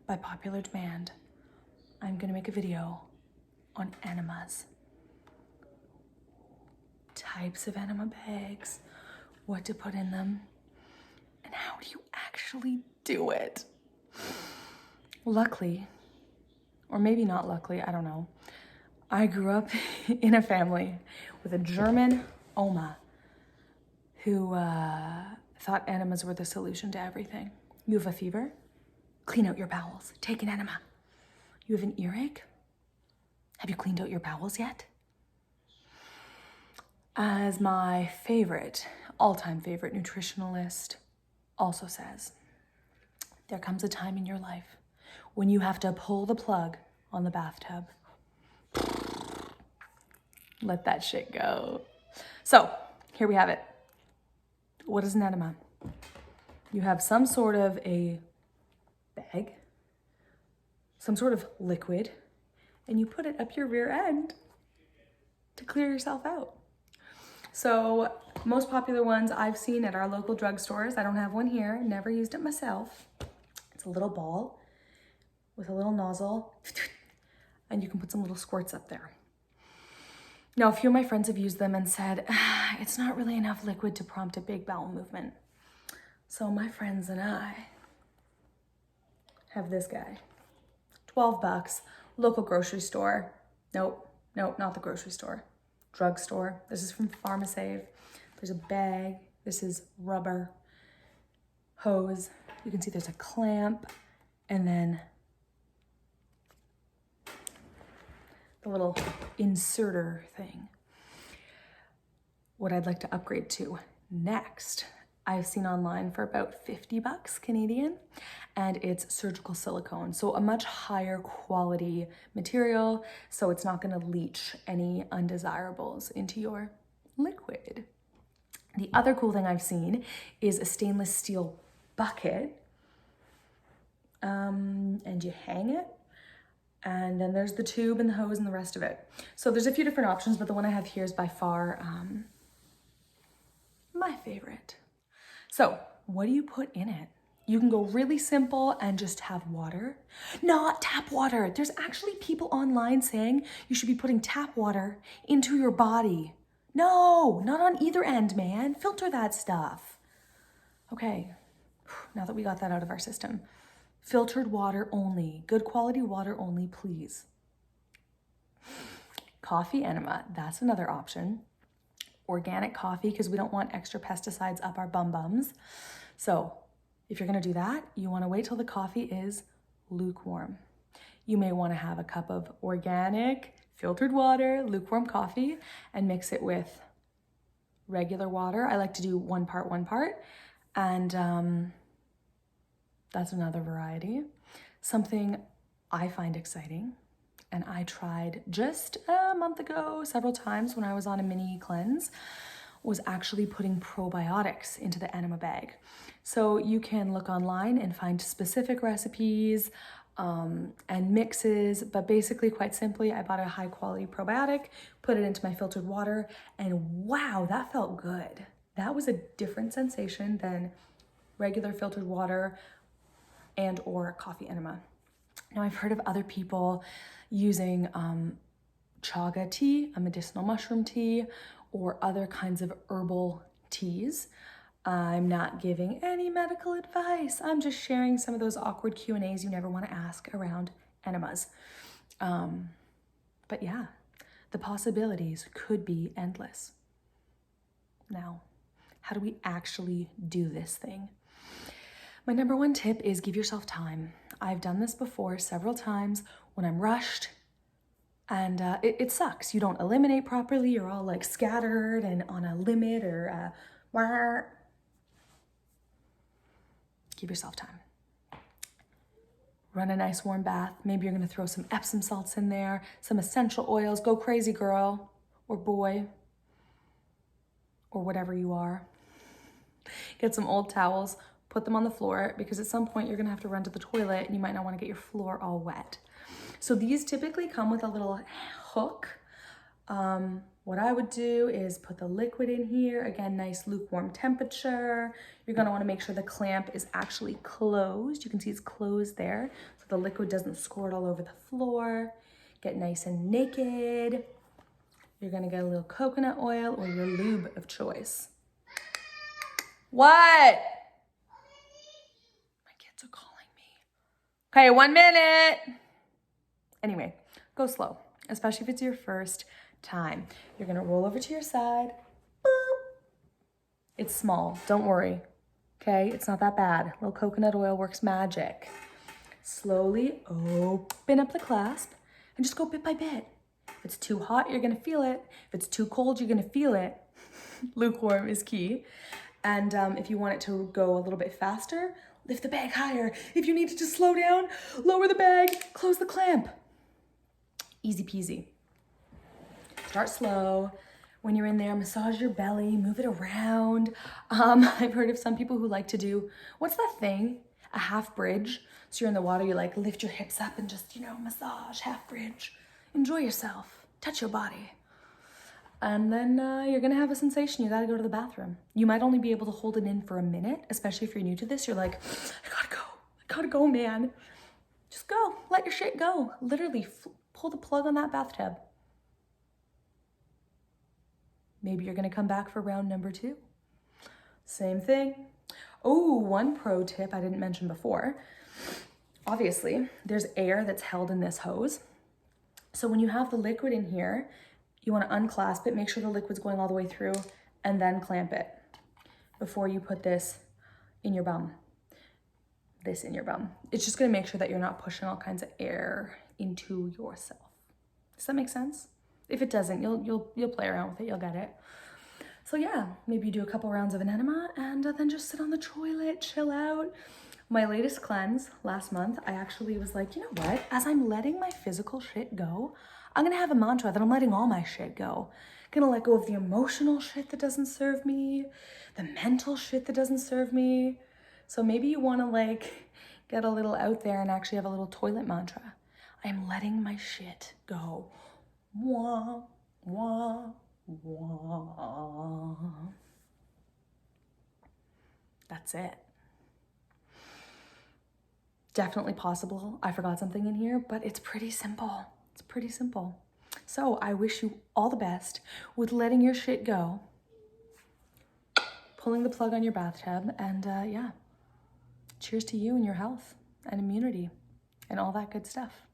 by popular demand, I'm gonna make a video on enemas. Types of enema bags, what to put in them, and how do you actually do it? Luckily, or maybe not luckily, I don't know, I grew up in a family with a German Oma who thought enemas were the solution to everything. You have a fever? Clean out your bowels. Take an enema. You have an earache? Have you cleaned out your bowels yet? As my favorite, all-time favorite nutritionalist also says, there comes a time in your life when you have to pull the plug on the bathtub. Let that shit go. So here we have it. What is an enema? You have some sort of a bag, some sort of liquid, and you put it up your rear end to clear yourself out. So most popular ones I've seen at our local drugstores, I don't have one here, never used it myself. It's a little ball with a little nozzle, and you can put some little squirts up there. Now, a few of my friends have used them and said, it's not really enough liquid to prompt a big bowel movement. So my friends and I have this guy, 12 bucks, local grocery store. Nope, not the grocery store. Drugstore. This is from PharmaSave. There's a bag. This is rubber hose. You can see there's a clamp, and then the little inserter thing. What I'd like to upgrade to next, I've seen online for about 50 bucks Canadian, and it's surgical silicone. So a much higher quality material, so it's not gonna leach any undesirables into your liquid. The other cool thing I've seen is a stainless steel bucket, and you hang it, and then there's the tube and the hose and the rest of it. So there's a few different options, but the one I have here is by far my favorite. So what do you put in it? You can go really simple and just have water. Not tap water. There's actually people online saying you should be putting tap water into your body. No, not on either end, man. Filter that stuff. Okay, now that we got that out of our system. Filtered water only. Good quality water only, please. Coffee enema, that's another option. Organic coffee, because we don't want extra pesticides up our bum-bums. So if you're gonna do that, you wanna wait till the coffee is lukewarm. You may wanna have a cup of organic, filtered water, lukewarm coffee, and mix it with regular water. I like to do one part, and that's another variety. Something I find exciting, and I tried just a month ago several times when I was on a mini cleanse, was actually putting probiotics into the enema bag. So you can look online and find specific recipes and mixes, but basically, quite simply, I bought a high quality probiotic, put it into my filtered water, and wow, that felt good. That was a different sensation than regular filtered water and or coffee enema. Now, I've heard of other people using chaga tea, a medicinal mushroom tea, or other kinds of herbal teas. I'm not giving any medical advice. I'm just sharing some of those awkward Q&As you never want to ask around enemas. But yeah, the possibilities could be endless. Now, how do we actually do this thing? My number one tip is give yourself time. I've done this before several times when I'm rushed, and it sucks. You don't eliminate properly. You're all like scattered and on a limit or give yourself time. Run a nice warm bath. Maybe you're gonna throw some Epsom salts in there, some essential oils. Go crazy, girl or boy or whatever you are. Get some old towels, put them on the floor, because at some point you're gonna have to run to the toilet and you might not wanna get your floor all wet. So these typically come with a little hook what I would do is put the liquid in here. Again, nice lukewarm temperature. You're gonna wanna make sure the clamp is actually closed. You can see it's closed there, so the liquid doesn't squirt all over the floor. Get nice and naked. You're gonna get a little coconut oil or your lube of choice. What? My kids are calling me. Okay, 1 minute. Anyway, go slow, especially if it's your first time. You're gonna roll over to your side. Boop. It's small, don't worry. Okay, it's not that bad. A little coconut oil works magic. Slowly open up the clasp and just go bit by bit. If it's too hot, you're gonna feel it. If it's too cold, you're gonna feel it. Lukewarm is key. And if you want it to go a little bit faster, lift the bag higher. If you need it to slow down, lower the bag, close the clamp. Easy peasy. Start slow. When you're in there, massage your belly, move it around. I've heard of some people who like to do, what's that thing? A half bridge. So you're in the water, you like lift your hips up and just, massage, half bridge. Enjoy yourself, touch your body. And then you're gonna have a sensation, you gotta go to the bathroom. You might only be able to hold it in for a minute, especially if you're new to this. You're like, I gotta go, man. Just go, let your shit go. Literally pull the plug on that bathtub. Maybe you're gonna come back for round number 2. Same thing. Oh, one pro tip I didn't mention before. Obviously, there's air that's held in this hose. So when you have the liquid in here, you wanna unclasp it, make sure the liquid's going all the way through, and then clamp it before you put this in your bum. It's just gonna make sure that you're not pushing all kinds of air into yourself. Does that make sense? If it doesn't, you'll play around with it, you'll get it. So yeah, maybe you do a couple rounds of an enema and then just sit on the toilet, chill out. My latest cleanse last month, I actually was like, you know what? As I'm letting my physical shit go, I'm gonna have a mantra that I'm letting all my shit go. I'm gonna let go of the emotional shit that doesn't serve me, the mental shit that doesn't serve me. So maybe you wanna get a little out there and actually have a little toilet mantra. I am letting my shit go. Wah, wah, wah. That's it. Definitely possible. I forgot something in here, but it's pretty simple. It's pretty simple. So I wish you all the best with letting your shit go, pulling the plug on your bathtub, and yeah, cheers to you and your health and immunity and all that good stuff.